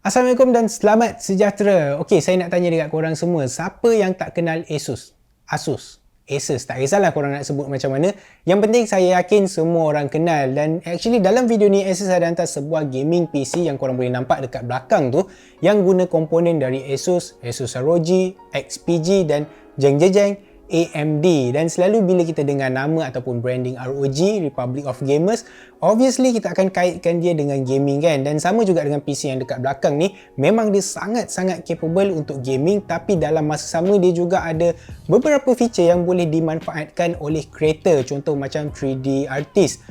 Assalamualaikum dan selamat sejahtera. Okey, saya nak tanya dekat korang semua, siapa yang tak kenal Asus? Asus, Asus, tak kisahlah korang nak sebut macam mana. Yang penting saya yakin semua orang kenal. Dan actually dalam video ni Asus ada hantar sebuah gaming PC yang korang boleh nampak dekat belakang tu, yang guna komponen dari Asus, Asus ROG, XPG dan jeng-jeng AMD. Dan selalu bila kita dengar nama ataupun branding ROG, Republic of Gamers, obviously kita akan kaitkan dia dengan gaming kan. Dan sama juga dengan PC yang dekat belakang ni, memang dia sangat-sangat capable untuk gaming, tapi dalam masa sama dia juga ada beberapa feature yang boleh dimanfaatkan oleh creator. Contoh macam 3D artist,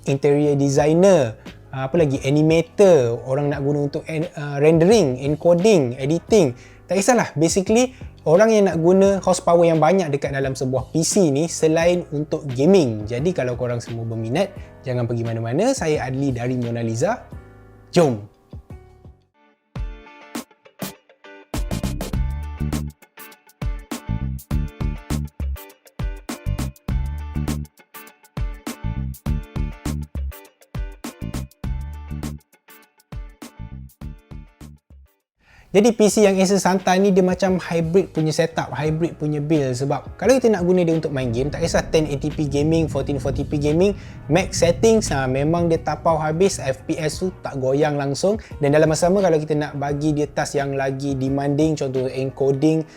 interior designer, apa lagi, animator, orang nak guna untuk rendering, encoding, editing. Tak kisahlah, basically orang yang nak guna horsepower yang banyak dekat dalam sebuah PC ni selain untuk gaming. Jadi kalau korang semua berminat, jangan pergi mana-mana. Saya Adli dari Mona Lisa. Jom! Jadi PC yang Asus hantar ni dia macam hybrid punya setup, hybrid punya build. Sebab kalau kita nak guna dia untuk main game, tak kisah 1080p gaming, 1440p gaming, max settings memang dia tapau habis, FPS tu tak goyang langsung. Dan dalam masa sama kalau kita nak bagi dia task yang lagi demanding, contoh encoding,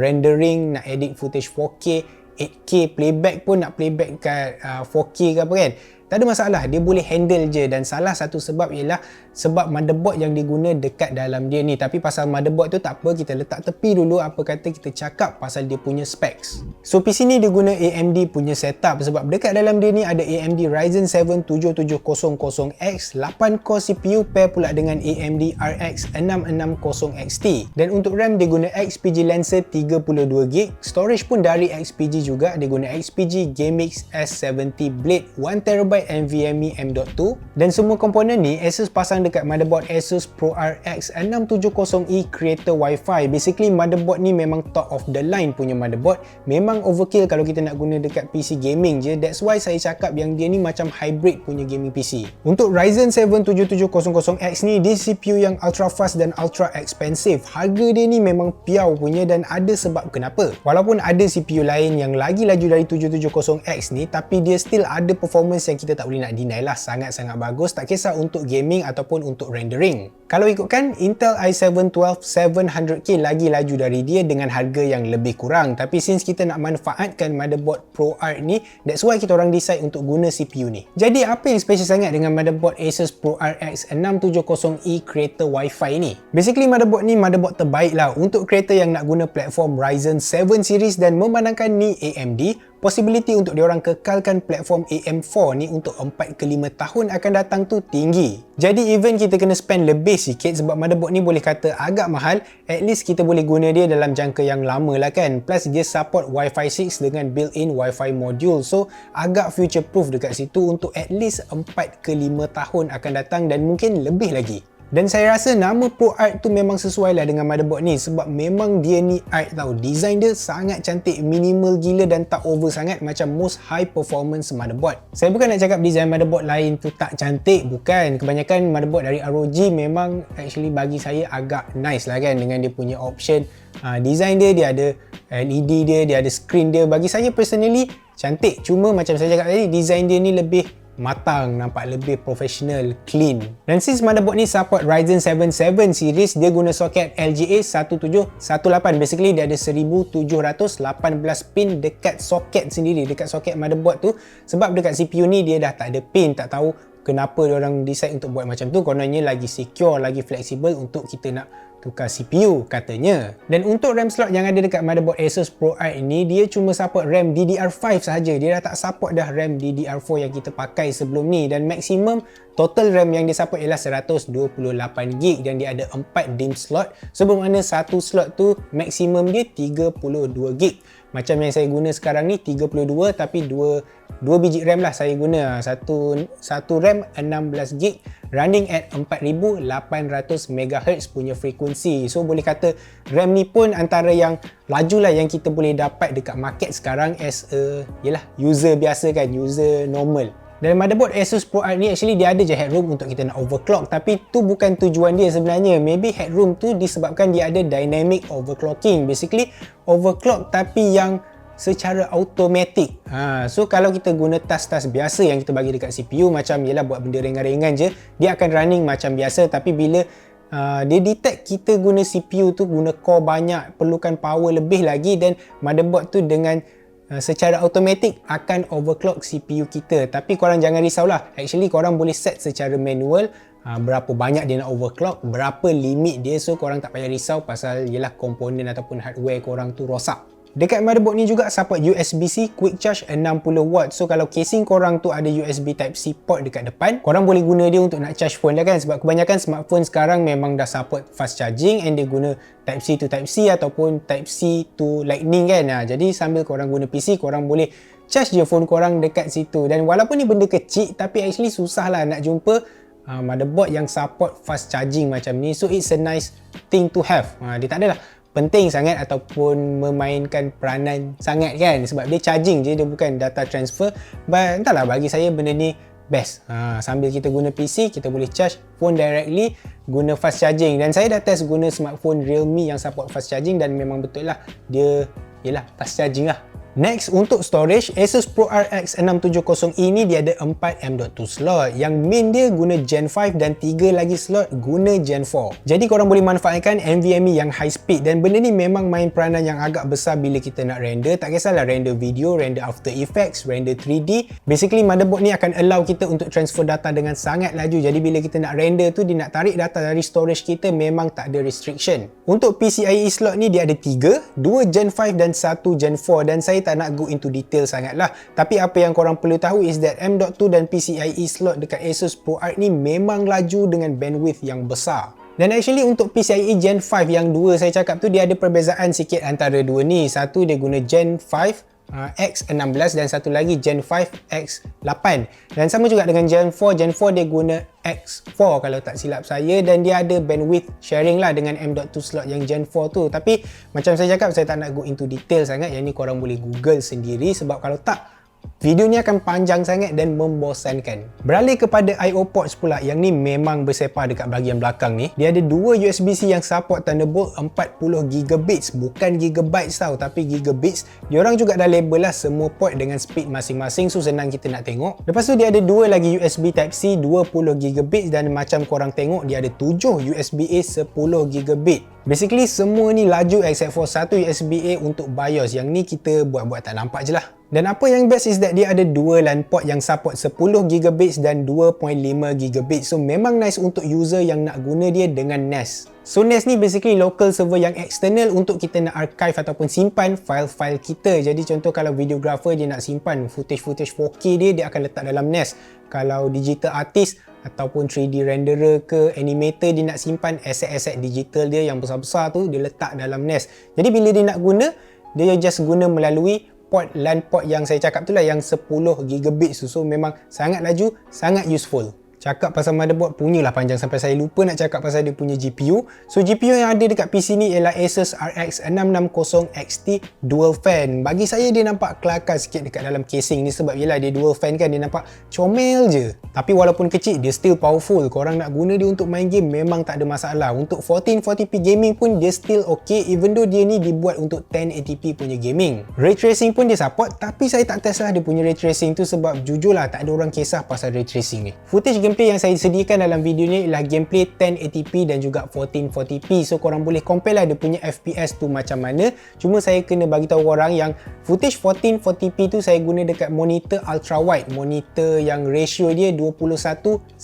rendering, nak edit footage 4K, 8K, playback pun nak playback kat 4K ke apa kan, tak ada masalah, dia boleh handle je. Dan salah satu sebab ialah sebab motherboard yang diguna dekat dalam dia ni. Tapi pasal motherboard tu tak apa, kita letak tepi dulu, apa kata kita cakap pasal dia punya specs. So PC ni dia guna AMD punya setup, sebab dekat dalam dia ni ada AMD Ryzen 7 7700X 8 core CPU pair pula dengan AMD RX 660 XT. Dan untuk RAM dia guna XPG Lancer 32GB, storage pun dari XPG juga, dia guna XPG GameX S70 Blade 1TB NVMe M.2. Dan semua komponen ni Asus pasang dekat motherboard Asus ProRX 670E Creator Wi-Fi. Basically motherboard ni memang top of the line punya motherboard. Memang overkill kalau kita nak guna dekat PC gaming je. That's why saya cakap yang dia ni macam hybrid punya gaming PC. Untuk Ryzen 7 7700X ni, dia CPU yang ultra fast dan ultra expensive. Harga dia ni memang piau punya dan ada sebab kenapa. Walaupun ada CPU lain yang lagi laju dari 770X ni, tapi dia still ada performance yang kita tak boleh nak deny lah, sangat-sangat bagus, tak kisah untuk gaming ataupun untuk rendering. Kalau ikutkan Intel i7-12 700K lagi laju dari dia dengan harga yang lebih kurang. Tapi since kita nak manfaatkan motherboard ProArt ni, that's why kita orang decide untuk guna CPU ni. Jadi apa yang special sangat dengan motherboard Asus ProRX 670E Creator Wi-Fi ni? Basically motherboard ni motherboard terbaik lah untuk creator yang nak guna platform Ryzen 7 series. Dan memandangkan ni AMD, possibility untuk diorang kekalkan platform AM4 ni untuk 4 ke 5 tahun akan datang tu tinggi. Jadi even kita kena spend lebih sikit sebab motherboard ni boleh kata agak mahal, at least kita boleh guna dia dalam jangka yang lama lah kan. Plus dia support Wi-Fi 6 dengan built-in Wi-Fi module, so agak future proof dekat situ untuk at least 4 ke 5 tahun akan datang dan mungkin lebih lagi. Dan saya rasa nama ProArt tu memang sesuai lah dengan motherboard ni, sebab memang dia ni art tau. Design dia sangat cantik, minimal gila dan tak over sangat, macam most high performance motherboard. Saya bukan nak cakap design motherboard lain tu tak cantik, bukan. Kebanyakan motherboard dari ROG memang actually bagi saya agak nice lah kan, dengan dia punya option. Design dia ada LED dia ada screen dia. Bagi saya personally cantik, cuma macam saya cakap tadi, design dia ni lebih matang, nampak lebih professional, clean. Dan since motherboard ni support Ryzen 7 series, dia guna soket LGA 1718. Basically dia ada 1718 pin dekat soket sendiri, dekat soket motherboard tu. Sebab dekat CPU ni dia dah tak ada pin, tak tahu kenapa diorang decide untuk buat macam tu. Kononnya lagi secure, lagi flexible untuk kita nak tukar CPU katanya. Dan untuk RAM slot yang ada dekat motherboard Asus ProArt ini, dia cuma support RAM DDR5 sahaja. Dia dah tak support dah RAM DDR4 yang kita pakai sebelum ni. Dan maksimum total RAM yang dia support ialah 128GB dan dia ada 4 DIMM slot. So bermakna satu slot tu maksimum dia 32GB. Macam yang saya guna sekarang ni 32, tapi 2 biji RAM lah saya guna. Satu RAM 16GB running at 4800 MHz punya frekuensi. So boleh kata RAM ni pun antara yang laju lah yang kita boleh dapat dekat market sekarang as a user biasa kan, user normal. Dan motherboard Asus ProArt ni actually dia ada je headroom untuk kita nak overclock, tapi tu bukan tujuan dia sebenarnya. Maybe headroom tu disebabkan dia ada dynamic overclocking. Basically overclock tapi yang secara automatic. So kalau kita guna task-task biasa yang kita bagi dekat CPU, macam yelah buat benda ringan-ringan je, dia akan running macam biasa. Tapi bila dia detect kita guna CPU tu, guna core banyak, perlukan power lebih lagi, dan motherboard tu dengan secara automatik akan overclock CPU kita. Tapi korang jangan risaulah, actually korang boleh set secara manual berapa banyak dia nak overclock, berapa limit dia, so korang tak payah risau pasal yelah komponen ataupun hardware korang tu rosak. Dekat motherboard ni juga support USB-C quick charge 60W. So kalau casing korang tu ada USB Type-C port dekat depan, korang boleh guna dia untuk nak charge phone lah kan. Sebab kebanyakan smartphone sekarang memang dah support fast charging and dia guna Type-C to Type-C ataupun Type-C to Lightning kan. Jadi sambil korang guna PC, korang boleh charge je phone korang dekat situ. Dan walaupun ni benda kecil, tapi actually susah lah nak jumpa motherboard yang support fast charging macam ni. So it's a nice thing to have. Dia tak adalah penting sangat ataupun memainkan peranan sangat kan, sebab dia charging je, dia bukan data transfer. But entahlah, bagi saya benda ni best. Sambil kita guna PC, kita boleh charge phone directly guna fast charging. Dan saya dah test guna smartphone Realme yang support fast charging dan memang betul lah dia yelah fast charging lah. Next, untuk storage, Asus ProArt X670E ni dia ada 4 M.2 slot. Yang main dia guna Gen 5 dan 3 lagi slot guna Gen 4. Jadi korang boleh manfaatkan NVMe yang high speed, dan benda ni memang main peranan yang agak besar bila kita nak render. Tak kisahlah render video, render After Effects, render 3D. Basically motherboard ni akan allow kita untuk transfer data dengan sangat laju. Jadi bila kita nak render tu, dia nak tarik data dari storage kita memang tak ada restriction. Untuk PCIe slot ni dia ada 3, 2 Gen 5 dan 1 Gen 4, dan saya tak nak go into detail sangat lah. Tapi apa yang korang perlu tahu is that M.2 dan PCIe slot dekat Asus ProArt ni memang laju dengan bandwidth yang besar. Dan actually untuk PCIe Gen 5 yang 2 saya cakap tu, dia ada perbezaan sikit antara dua ni. Satu dia guna Gen 5 X16 dan satu lagi Gen 5 X8. Dan sama juga dengan Gen 4. Gen 4 dia guna X4 kalau tak silap saya, dan dia ada bandwidth sharing lah dengan M.2 slot yang Gen 4 tu. Tapi macam saya cakap, saya tak nak go into detail sangat. Yang ni korang boleh google sendiri, sebab kalau tak video ni akan panjang sangat dan membosankan. Beralih kepada I/O ports pula, yang ni memang bersepah dekat bahagian belakang ni. Dia ada dua USB-C yang support Thunderbolt 40GB, bukan gigabytes tau, tapi gigabits. Diorang juga dah label lah semua port dengan speed masing-masing, so senang kita nak tengok. Lepas tu dia ada dua lagi USB Type-C 20GB, dan macam korang tengok dia ada 7 USB-A 10GB. Basically semua ni laju except for satu USB-A untuk BIOS. Yang ni kita buat-buat tak nampak je lah. Dan apa yang best is that dia ada dua LAN port yang support 10GB dan 2.5GB. So memang nice untuk user yang nak guna dia dengan NAS. So NAS ni basically local server yang external untuk kita nak archive ataupun simpan file-file kita. Jadi contoh kalau videographer dia nak simpan footage-footage 4K dia akan letak dalam NAS. Kalau digital artist ataupun 3D renderer ke animator, dia nak simpan aset-aset digital dia yang besar-besar tu, dia letak dalam NAS. Jadi bila dia nak guna, dia just guna melalui port LAN port yang saya cakap tu lah, yang 10GB. So memang sangat laju, sangat useful. Cakap pasal motherboard punyalah panjang sampai saya lupa nak cakap pasal dia punya GPU. So GPU yang ada dekat PC ni ialah Asus RX 660 XT dual fan. Bagi saya dia nampak kelakar sikit dekat dalam casing ni, sebab yelah dia dual fan kan, dia nampak comel je. Tapi walaupun kecil, dia still powerful. Korang nak guna dia untuk main game memang tak ada masalah. Untuk 1440p gaming pun dia still okay, even though dia ni dibuat untuk 1080p punya gaming. Ray tracing pun dia support, tapi saya tak test lah dia punya ray tracing tu, sebab jujur lah tak ada orang kisah pasal ray tracing ni. Footage gameplay yang saya sediakan dalam video ni ialah gameplay 1080p dan juga 1440p. So korang boleh compare lah dia punya FPS tu macam mana. Cuma saya kena bagi tahu korang yang footage 1440p tu saya guna dekat monitor ultra wide, monitor yang ratio dia 21:9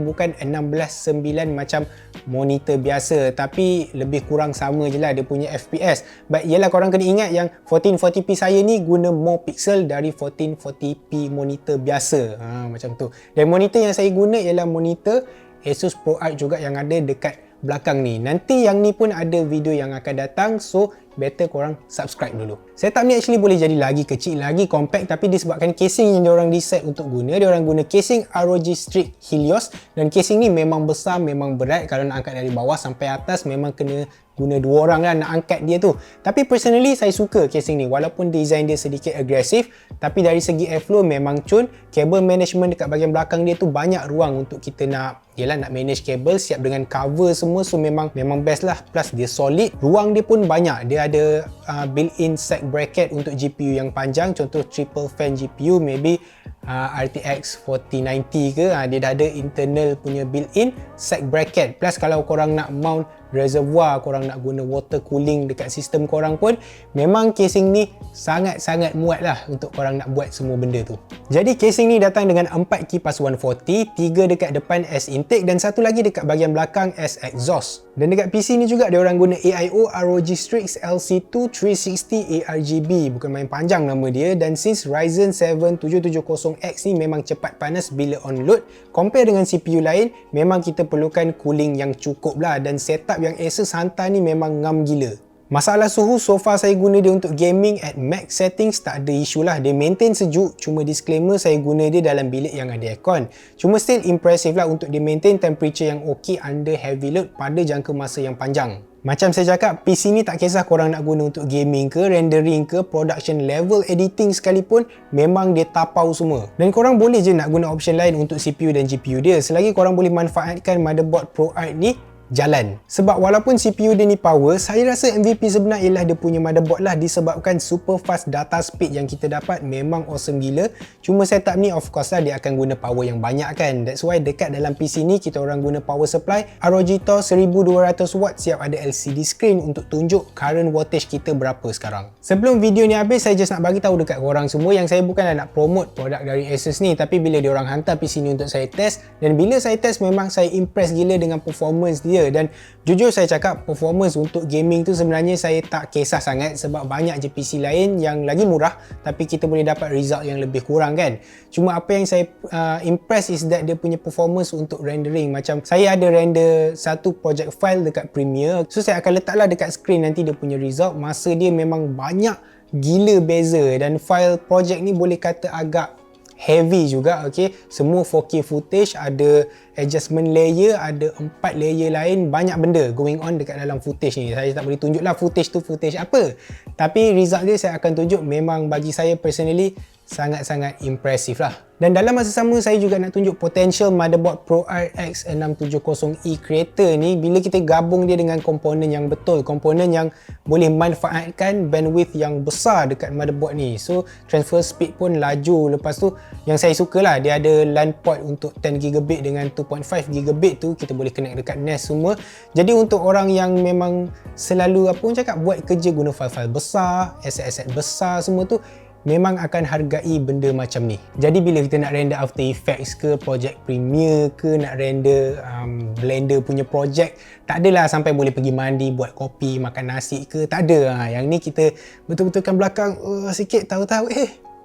bukan 16:9 macam monitor biasa, tapi lebih kurang sama je lah dia punya FPS. But yelah, korang kena ingat yang 1440p saya ni guna more pixel dari 1440p monitor biasa. Macam tu. Dan monitor yang saya guna ialah monitor Asus ProArt juga yang ada dekat belakang ni. Nanti yang ni pun ada video yang akan datang, so better korang subscribe dulu. Setup ni actually boleh jadi lagi kecil, lagi compact, tapi disebabkan casing yang diorang decide untuk guna, diorang guna casing ROG Strix Helios, dan casing ni memang besar, memang berat. Kalau nak angkat dari bawah sampai atas memang kena guna 2 orang lah nak angkat dia tu. Tapi personally saya suka casing ni, walaupun design dia sedikit agresif, tapi dari segi airflow memang cun. Cable management dekat bahagian belakang dia tu banyak ruang untuk kita nak manage kabel, siap dengan cover semua, so memang best lah. Plus dia solid, ruang dia pun banyak, dia ada built-in side bracket untuk GPU yang panjang, contoh triple fan GPU, maybe RTX 4090 ke, dia dah ada internal punya built-in side bracket. Plus kalau korang nak mount reservoir, korang nak guna water cooling dekat sistem korang pun, memang casing ni sangat-sangat muat lah untuk korang nak buat semua benda tu. Jadi casing ni datang dengan 4 kipas 140, 3 dekat depan as intake dan satu lagi dekat bahagian belakang as exhaust. Dan dekat PC ni juga dia orang guna AIO ROG Strix LC2 360 ARGB, bukan main panjang nama dia. Dan since Ryzen 7 770X ni memang cepat panas bila on load, compare dengan CPU lain, memang kita perlukan cooling yang cukup lah. Dan setup yang Asus hantar ni memang ngam gila. Masalah suhu, so far saya guna dia untuk gaming at max settings, tak ada isu lah, dia maintain sejuk. Cuma disclaimer, saya guna dia dalam bilik yang ada aircon. Cuma still impressive lah untuk dia maintain temperature yang ok under heavy load pada jangka masa yang panjang. Macam saya cakap, PC ni tak kisah korang nak guna untuk gaming ke, rendering ke, production level editing sekalipun, memang dia tapau semua. Dan korang boleh je nak guna option lain untuk CPU dan GPU dia, selagi korang boleh manfaatkan motherboard ProArt ni jalan. Sebab walaupun CPU dia ni power, saya rasa MVP sebenar ialah dia punya motherboard lah, disebabkan super fast data speed yang kita dapat memang awesome gila. Cuma setup ni of course lah dia akan guna power yang banyak kan. That's why dekat dalam PC ni kita orang guna power supply ROG Thor 1200W, siap ada LCD screen untuk tunjuk current wattage kita berapa sekarang. Sebelum video ni habis, saya just nak bagi tahu dekat korang semua yang saya bukanlah nak promote produk dari Asus ni, tapi bila dia orang hantar PC ni untuk saya test, dan bila saya test memang saya impress gila dengan performance dia. Dan jujur saya cakap, performance untuk gaming tu sebenarnya saya tak kisah sangat, sebab banyak je PC lain yang lagi murah tapi kita boleh dapat result yang lebih kurang kan. Cuma apa yang saya impress is that dia punya performance untuk rendering. Macam saya ada render satu project file dekat Premiere, so saya akan letaklah dekat screen nanti dia punya result. Masa dia memang banyak gila beza, dan file project ni boleh kata agak heavy juga, okay. Semua 4K footage, ada adjustment layer, ada 4 layer lain, banyak benda going on dekat dalam footage ni. Saya tak boleh tunjuk lah footage tu footage apa, tapi result dia saya akan tunjuk. Memang bagi saya personally sangat-sangat impressive lah. Dan dalam masa sama saya juga nak tunjuk potential motherboard ProArt X670E Creator ni bila kita gabung dia dengan komponen yang betul, komponen yang boleh manfaatkan bandwidth yang besar dekat motherboard ni. So transfer speed pun laju. Lepas tu yang saya suka lah, dia ada LAN port untuk 10GB dengan 2.5GB tu, kita boleh connect dekat NAS semua. Jadi untuk orang yang memang selalu apa orang cakap buat kerja guna file-file besar, aset-aset besar semua tu, memang akan hargai benda macam ni. Jadi bila kita nak render After Effects ke, project Premiere ke, nak render Blender punya project, tak adalah sampai boleh pergi mandi, buat kopi, makan nasi ke, tak ada. Yang ni kita betul-betulkan belakang sikit, tahu-tahu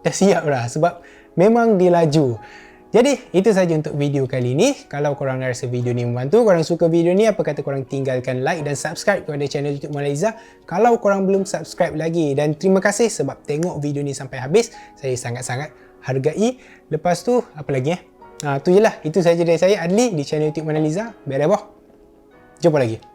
dah siap dah, sebab memang dia laju. Jadi itu saja untuk video kali ni. Kalau korang rasa video ni membantu, korang suka video ni, apa kata korang tinggalkan like dan subscribe kepada channel YouTube Monaliza kalau korang belum subscribe lagi. Dan terima kasih sebab tengok video ni sampai habis. Saya sangat-sangat hargai. Lepas tu apa lagi tu je lah. Itu saja dari saya, Adli, di channel YouTube Monaliza. Bye-bye. Jumpa lagi.